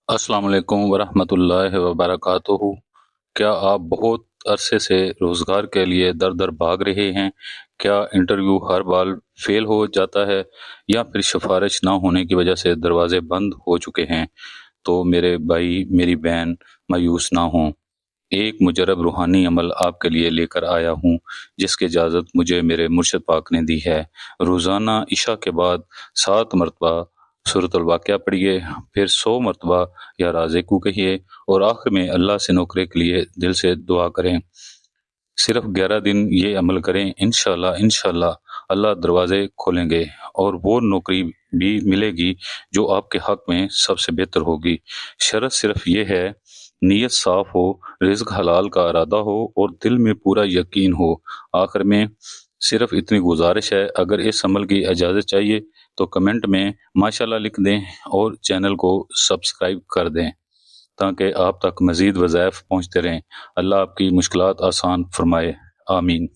अस्सलाम वालेकुम वरहमतुल्लाहि वबरकातुहू। क्या आप बहुत अरसे से रोज़गार के लिए दर दर भाग रहे हैं? क्या इंटरव्यू हर बार फेल हो जाता है या फिर सिफारिश ना होने की वजह से दरवाजे बंद हो चुके हैं? तो मेरे भाई मेरी बहन, मायूस ना हों। एक मुजरब रूहानी अमल आपके लिए लेकर आया हूँ, जिसकी इजाज़त मुझे मेरे मुर्शिद पाक ने दी है। रोज़ाना इशा के बाद 7 मरतबा सूरतुल वाक़िया पढ़िए, फिर 100 मरतबा या राज़िक़ू कहिए और आखिर में अल्लाह से नौकरी के लिए दिल से दुआ करें। सिर्फ 11 दिन ये अमल करें, इंशाअल्लाह इंशाअल्लाह अल्लाह दरवाजे खोलेंगे और वो नौकरी भी मिलेगी जो आपके हक में सबसे बेहतर होगी। शर्त सिर्फ ये है, नीयत साफ हो, रिज़्क हलाल का इरादा हो और दिल में पूरा यकीन हो। आखिर में सिर्फ इतनी गुजारिश है, अगर इस अमल की इजाज़त चाहिए तो कमेंट में माशाअल्लाह लिख दें और चैनल को सब्सक्राइब कर दें ताकि आप तक मज़ीद वज़ाइफ पहुँचते रहें। अल्लाह आपकी मुश्किलात आसान फरमाए। आमीन।